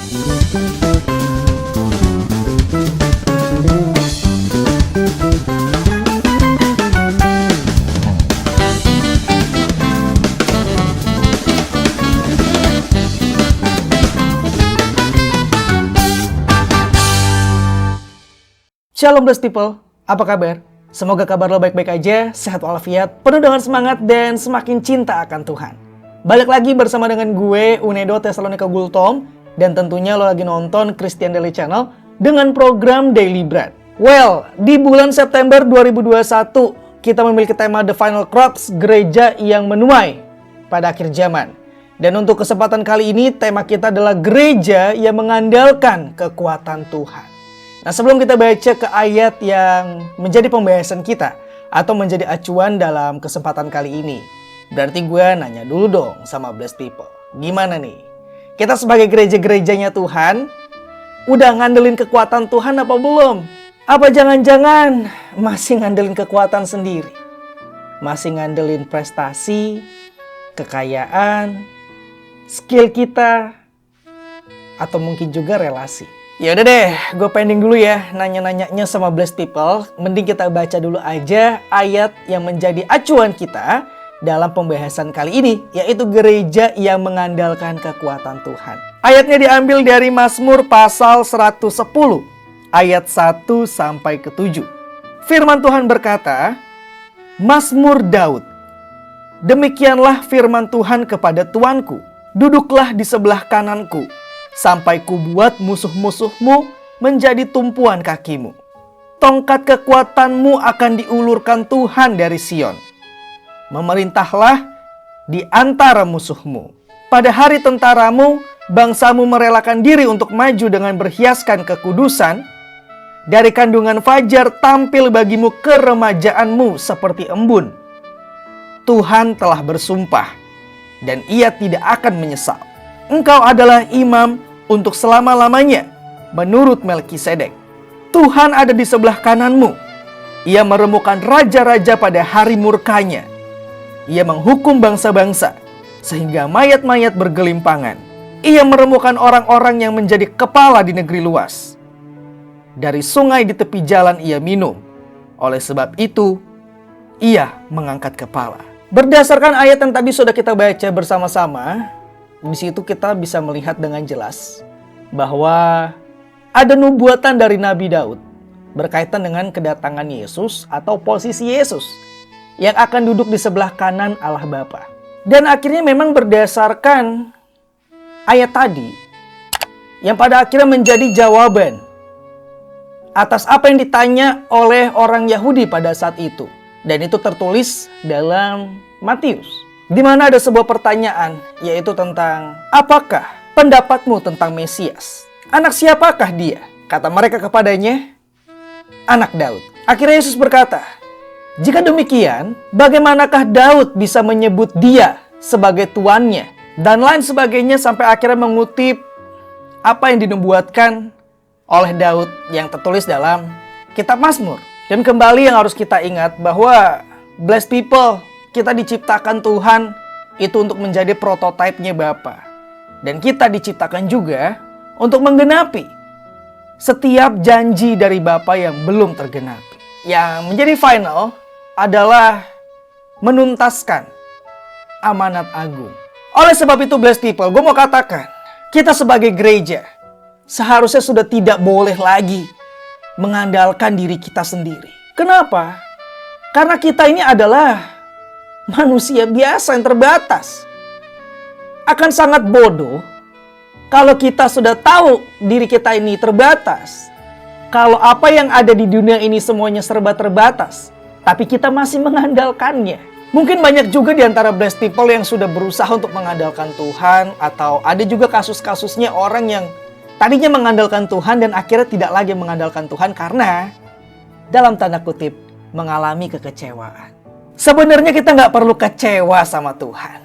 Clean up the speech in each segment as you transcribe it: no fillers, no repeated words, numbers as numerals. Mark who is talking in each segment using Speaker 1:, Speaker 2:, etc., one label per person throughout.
Speaker 1: Shalom Blessed People, apa kabar? Semoga kabar lo baik-baik aja, sehat walafiat, penuh dengan semangat dan semakin cinta akan Tuhan. Balik lagi bersama dengan gue, Unedo Tesalonika Gultom, dan tentunya lo lagi nonton Christian Daily Channel dengan program Daily Bread. Well, di bulan September 2021, kita memiliki tema The Final Crops, gereja yang menuai pada akhir zaman. Dan untuk kesempatan kali ini, tema kita adalah gereja yang mengandalkan kekuatan Tuhan. Nah, sebelum kita baca ke ayat yang menjadi pembahasan kita atau menjadi acuan dalam kesempatan kali ini, berarti gue nanya dulu dong sama Blessed People. Gimana nih? Kita sebagai gereja-gerejanya Tuhan, udah ngandelin kekuatan Tuhan apa belum? Apa jangan-jangan masih ngandelin kekuatan sendiri? Masih ngandelin prestasi, kekayaan, skill kita, atau mungkin juga relasi? Ya udah deh, gue pending dulu ya nanya-nanyanya sama Blessed People. Mending kita baca dulu aja ayat yang menjadi acuan kita dalam pembahasan kali ini, yaitu gereja yang mengandalkan kekuatan Tuhan. Ayatnya diambil dari Mazmur pasal 110, ayat 1 sampai ke 7. Firman Tuhan berkata, Mazmur Daud, demikianlah firman Tuhan kepada Tuanku, duduklah di sebelah kananku, sampai kubuat musuh-musuhmu menjadi tumpuan kakimu. Tongkat kekuatanmu akan diulurkan Tuhan dari Sion. Memerintahlah di antara musuhmu. Pada hari tentaramu, bangsamu merelakan diri untuk maju dengan berhiaskan kekudusan. Dari kandungan fajar tampil bagimu keremajaanmu seperti embun. Tuhan telah bersumpah, dan ia tidak akan menyesal. Engkau adalah imam untuk selama-lamanya, menurut Melkisedek. Tuhan ada di sebelah kananmu. Ia meremukkan raja-raja pada hari murkanya. Ia menghukum bangsa-bangsa, sehingga mayat-mayat bergelimpangan. Ia meremukkan orang-orang yang menjadi kepala di negeri luas. Dari sungai di tepi jalan ia minum. Oleh sebab itu, ia mengangkat kepala. Berdasarkan ayat yang tadi sudah kita baca bersama-sama, di situ kita bisa melihat dengan jelas bahwa ada nubuatan dari Nabi Daud berkaitan dengan kedatangan Yesus atau posisi Yesus yang akan duduk di sebelah kanan Allah Bapa. Dan akhirnya memang berdasarkan ayat tadi yang pada akhirnya menjadi jawaban atas apa yang ditanya oleh orang Yahudi pada saat itu. Dan itu tertulis dalam Matius, di mana ada sebuah pertanyaan, yaitu tentang apakah pendapatmu tentang Mesias? Anak siapakah dia? Kata mereka kepadanya, anak Daud. Akhirnya Yesus berkata, jika demikian, bagaimanakah Daud bisa menyebut dia sebagai tuannya? Dan lain sebagainya sampai akhirnya mengutip apa yang dinubuatkan oleh Daud yang tertulis dalam kitab Mazmur. Dan kembali yang harus kita ingat bahwa Blessed People, kita diciptakan Tuhan itu untuk menjadi prototipenya Bapa. Dan kita diciptakan juga untuk menggenapi setiap janji dari Bapa yang belum tergenapi. Yang menjadi final adalah menuntaskan amanat agung. Oleh sebab itu Blessed People, gue mau katakan, kita sebagai gereja seharusnya sudah tidak boleh lagi mengandalkan diri kita sendiri. Kenapa? Karena kita ini adalah manusia biasa yang terbatas. Akan sangat bodoh kalau kita sudah tahu diri kita ini terbatas. Kalau apa yang ada di dunia ini semuanya serba terbatas, tapi kita masih mengandalkannya. Mungkin banyak juga di antara Blessed People yang sudah berusaha untuk mengandalkan Tuhan, atau ada juga kasus-kasusnya orang yang tadinya mengandalkan Tuhan dan akhirnya tidak lagi mengandalkan Tuhan karena dalam tanda kutip mengalami kekecewaan. Sebenarnya kita nggak perlu kecewa sama Tuhan.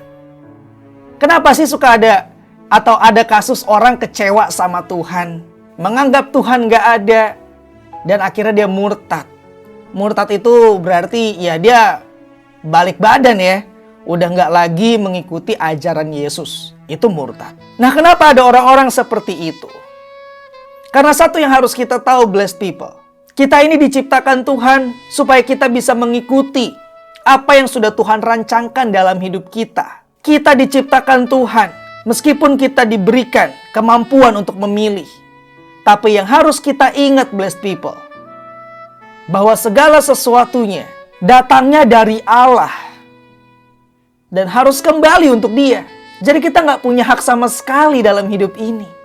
Speaker 1: Kenapa sih suka ada atau ada kasus orang kecewa sama Tuhan, menganggap Tuhan nggak ada, dan akhirnya dia murtad. Murtad itu berarti ya dia balik badan ya, udah nggak lagi mengikuti ajaran Yesus. itu murtad. Nah, kenapa ada orang-orang seperti itu? Karena satu yang harus kita tahu, blessed people. Kita ini diciptakan Tuhan supaya kita bisa mengikuti apa yang sudah Tuhan rancangkan dalam hidup kita. Kita diciptakan Tuhan meskipun kita diberikan kemampuan untuk memilih. Tapi yang harus kita ingat, blessed people, bahwa segala sesuatunya datangnya dari Allah dan harus kembali untuk Dia. Jadi kita nggak punya hak sama sekali dalam hidup ini.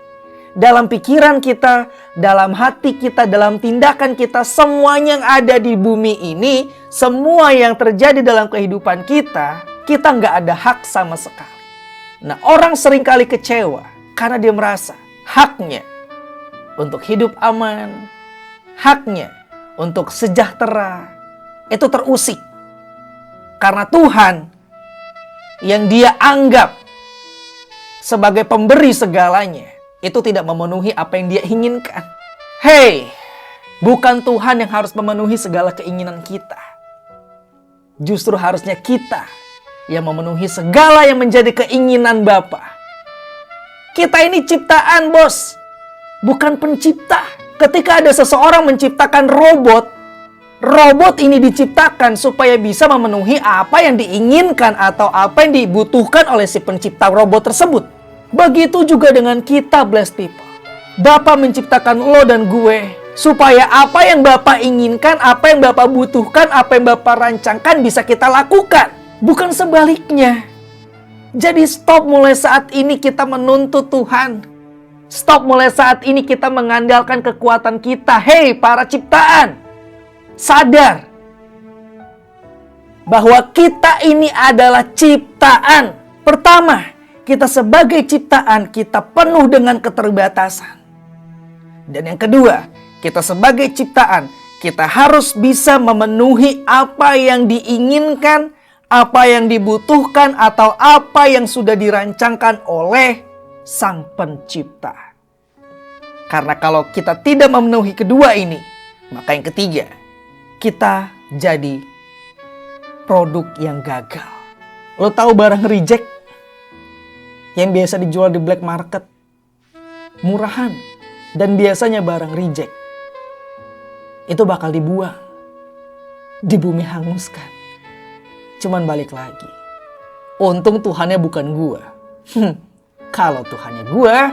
Speaker 1: Dalam pikiran kita, dalam hati kita, dalam tindakan kita, semuanya yang ada di bumi ini, semua yang terjadi dalam kehidupan kita, kita nggak ada hak sama sekali. Nah, orang seringkali kecewa karena dia merasa haknya untuk hidup aman, haknya untuk sejahtera, itu terusik. Karena Tuhan yang dia anggap sebagai pemberi segalanya, itu tidak memenuhi apa yang dia inginkan. Hey, bukan Tuhan yang harus memenuhi segala keinginan kita. Justru harusnya kita yang memenuhi segala yang menjadi keinginan Bapa. Kita ini ciptaan, bos, bukan pencipta. Ketika ada seseorang menciptakan robot, robot ini diciptakan supaya bisa memenuhi apa yang diinginkan atau apa yang dibutuhkan oleh si pencipta robot tersebut. Begitu juga dengan kita, blessed people. Bapa menciptakan lo dan gue supaya apa yang Bapa inginkan, apa yang Bapa butuhkan, apa yang Bapa rancangkan bisa kita lakukan. Bukan sebaliknya. Jadi stop mulai saat ini kita menuntut Tuhan. Stop mulai saat ini kita mengandalkan kekuatan kita. Hei, para ciptaan, sadar bahwa kita ini adalah ciptaan. Pertama, kita sebagai ciptaan, kita penuh dengan keterbatasan. Dan yang kedua, kita sebagai ciptaan, kita harus bisa memenuhi apa yang diinginkan, apa yang dibutuhkan, atau apa yang sudah dirancangkan oleh Sang Pencipta. Karena kalau kita tidak memenuhi kedua ini, maka yang ketiga, kita jadi produk yang gagal. Lo tahu barang reject yang biasa dijual di black market, murahan, dan biasanya barang reject itu bakal dibuang, di bumi hanguskan. Cuman balik lagi, untung Tuhannya bukan gua. Kalau Tuhannya gua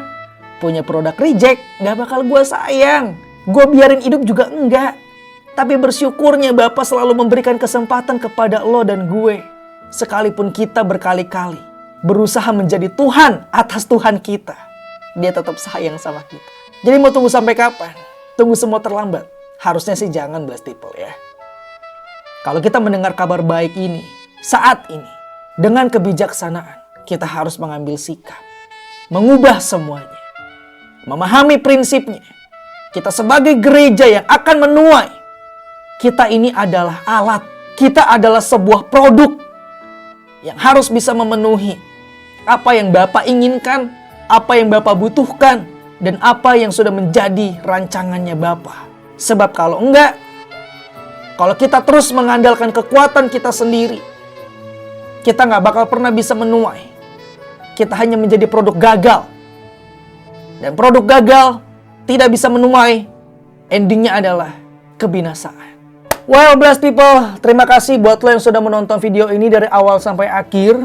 Speaker 1: punya produk reject, gak bakal gua sayang. Gua biarin hidup juga enggak. Tapi bersyukurnya Bapa selalu memberikan kesempatan kepada lo dan gue. Sekalipun kita berkali-kali berusaha menjadi Tuhan atas Tuhan kita, Dia tetap sayang sama kita. Jadi mau tunggu sampai kapan? Tunggu semua terlambat? Harusnya sih jangan, blessed people ya. Kalau kita mendengar kabar baik ini, saat ini, dengan kebijaksanaan, kita harus mengambil sikap. Mengubah semuanya. Memahami prinsipnya. Kita sebagai gereja yang akan menuai. Kita ini adalah alat. Kita adalah sebuah produk yang harus bisa memenuhi apa yang Bapa inginkan, apa yang Bapa butuhkan, dan apa yang sudah menjadi rancangannya Bapa. Sebab kalau enggak, kalau kita terus mengandalkan kekuatan kita sendiri, kita nggak bakal pernah bisa menuai. Kita hanya menjadi produk gagal. Dan produk gagal tidak bisa menuai, endingnya adalah kebinasaan. Well, blessed people, terima kasih buat lo yang sudah menonton video ini dari awal sampai akhir.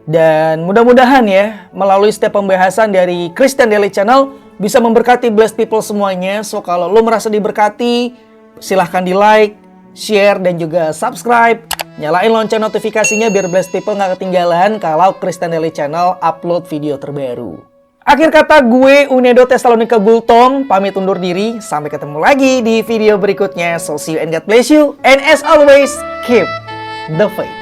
Speaker 1: Dan mudah-mudahan ya, melalui setiap pembahasan dari Christian Daily Channel bisa memberkati blessed people semuanya. So, kalau lo merasa diberkati, silahkan di like, share, dan juga subscribe. Nyalain lonceng notifikasinya biar blessed people nggak ketinggalan kalau Christian Daily Channel upload video terbaru. Akhir kata, gue Unedo Tesalonika Gultom pamit undur diri. Sampai ketemu lagi di video berikutnya. So see you and God bless you. And as always, keep the faith.